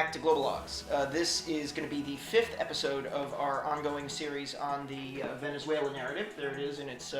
back to Globalogs. This is going to be the 5th episode of our ongoing series on the Venezuela narrative. There it is in its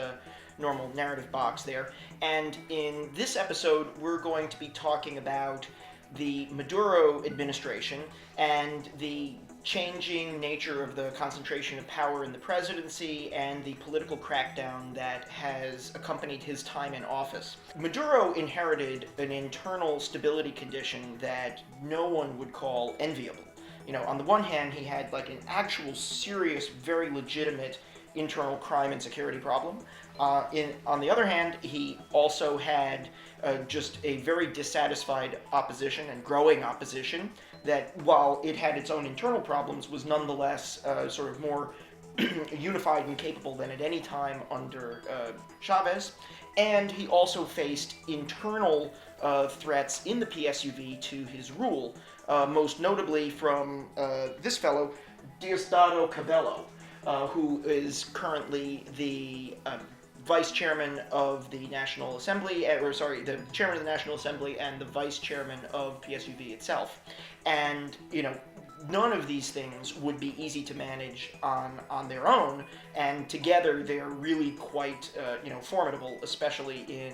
normal narrative box there. And in this episode, we're going to be talking about the Maduro administration and the changing nature of the concentration of power in the presidency and the political crackdown that has accompanied his time in office. Maduro inherited an internal stability condition that no one would call enviable. You know, on the one hand, he had like an actual serious, very legitimate internal crime and security problem. On the other hand, he also had just a very dissatisfied opposition and growing opposition that, while it had its own internal problems, was nonetheless sort of more unified and capable than at any time under Chavez. And he also faced internal threats in the PSUV to his rule, most notably from this fellow, Diosdado Cabello, who is currently the vice chairman of the National Assembly, the chairman of the National Assembly and the vice chairman of PSUV itself. And, you know, none of these things would be easy to manage on their own, and together they're really quite, formidable, especially in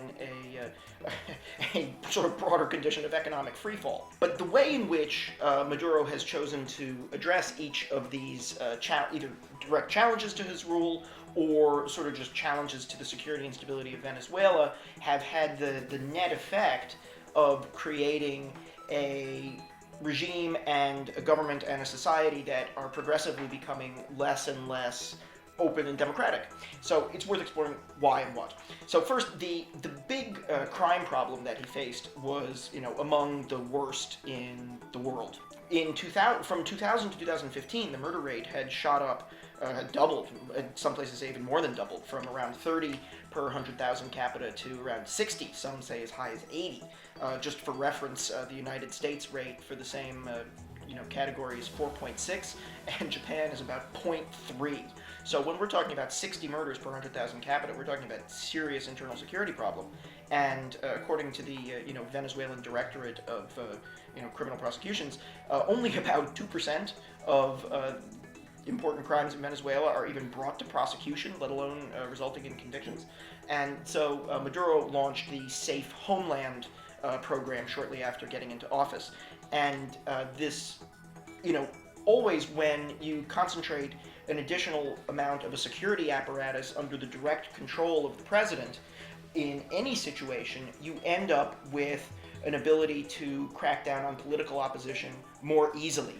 a sort of broader condition of economic freefall. But the way in which Maduro has chosen to address each of these either direct challenges to his rule or sort of just challenges to the security and stability of Venezuela have had the net effect of creating a regime and a government and a society that are progressively becoming less and less open and democratic. So it's worth exploring why and what. So first, the big crime problem that he faced was, among the worst in the world. From 2000 to 2015, the murder rate had shot up, had doubled, in some places even more than doubled, from around 30 per 100,000 capita to around 60, some say as high as 80. Just for reference, the United States rate for the same category is 4.6, and Japan is about 0.3. So when we're talking about 60 murders per 100,000 capita, we're talking about a serious internal security problem. And according to the Venezuelan Directorate of Criminal Prosecutions, only about 2% of important crimes in Venezuela are even brought to prosecution, let alone resulting in convictions. And so Maduro launched the Safe Homeland program shortly after getting into office. And this, always when you concentrate an additional amount of a security apparatus under the direct control of the president, in any situation, you end up with an ability to crack down on political opposition more easily.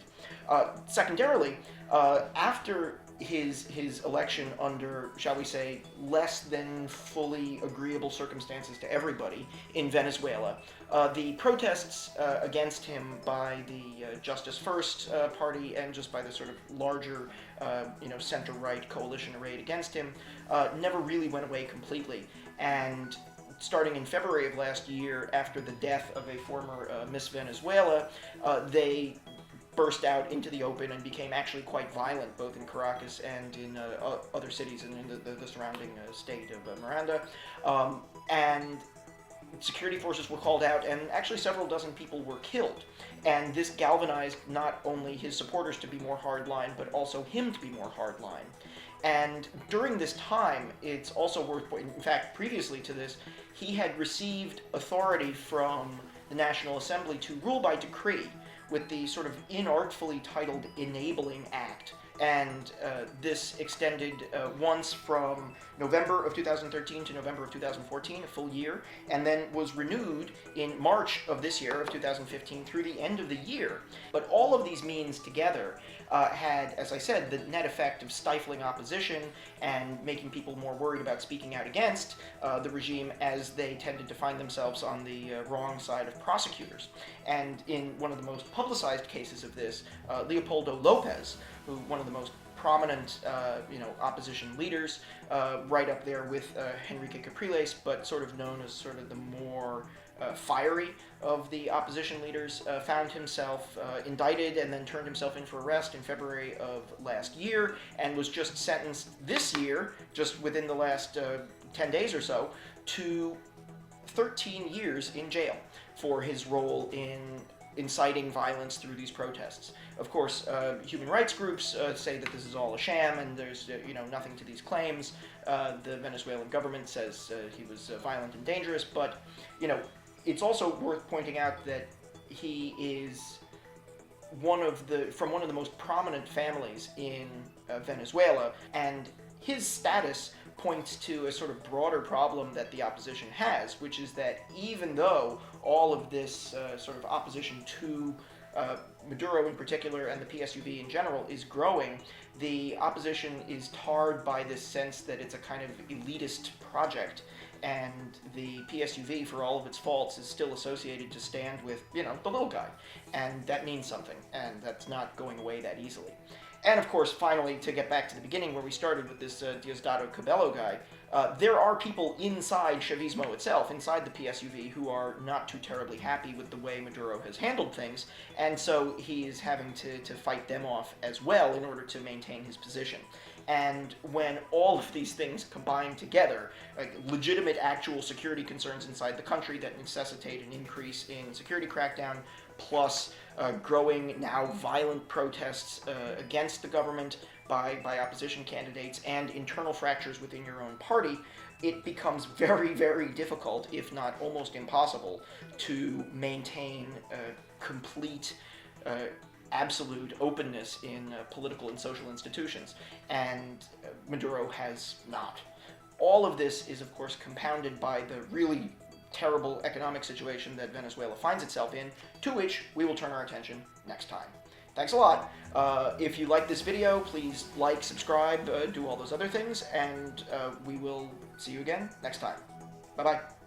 Secondarily, after his election under, shall we say, less than fully agreeable circumstances to everybody in Venezuela, the protests against him by the Justice First party and just by the sort of larger, center-right coalition arrayed against him never really went away completely. And starting in February of last year, after the death of a former Miss Venezuela, they burst out into the open and became actually quite violent, both in Caracas and in other cities and in the surrounding state of Miranda. And security forces were called out, and actually several dozen people were killed. And this galvanized not only his supporters to be more hardline, but also him to be more hardline. And during this time, it's also worth pointing, in fact, previously to this, he had received authority from the National Assembly to rule by decree with the sort of inartfully titled Enabling Act. And this extended once from November of 2013 to November of 2014, a full year, and then was renewed in March of this year, of 2015, through the end of the year. But all of these means together had, as I said, the net effect of stifling opposition and making people more worried about speaking out against the regime, as they tended to find themselves on the wrong side of prosecutors. And in one of the most publicized cases of this, Leopoldo Lopez, who one of the most prominent, opposition leaders, right up there with Henrique Capriles, but sort of known as sort of the more fiery of the opposition leaders, found himself indicted and then turned himself in for arrest in February of last year, and was just sentenced this year, just within the last 10 days or so, to 13 years in jail for his role in inciting violence through these protests. Of course, human rights groups say that this is all a sham and there's nothing to these claims. The Venezuelan government says he was violent and dangerous, but it's also worth pointing out that he is from one of the most prominent families in Venezuela, and his status points to a sort of broader problem that the opposition has, which is that even though all of this sort of opposition to Maduro in particular and the PSUV in general is growing, the opposition is tarred by this sense that it's a kind of elitist project, and the PSUV, for all of its faults, is still associated to stand with, the little guy, and that means something, and that's not going away that easily. And of course, finally, to get back to the beginning where we started with this Diosdado Cabello guy, there are people inside Chavismo itself, inside the PSUV, who are not too terribly happy with the way Maduro has handled things, and so he is having to fight them off as well in order to maintain his position. And when all of these things combine together, like legitimate actual security concerns inside the country that necessitate an increase in security crackdown, plus growing now violent protests against the government by opposition candidates, and internal fractures within your own party, it becomes very, very difficult, if not almost impossible, to maintain complete absolute openness in political and social institutions, and Maduro has not. All of this is, of course, compounded by the really terrible economic situation that Venezuela finds itself in, to which we will turn our attention next time. Thanks a lot. If you like this video, please like, subscribe, do all those other things, and we will see you again next time. Bye-bye.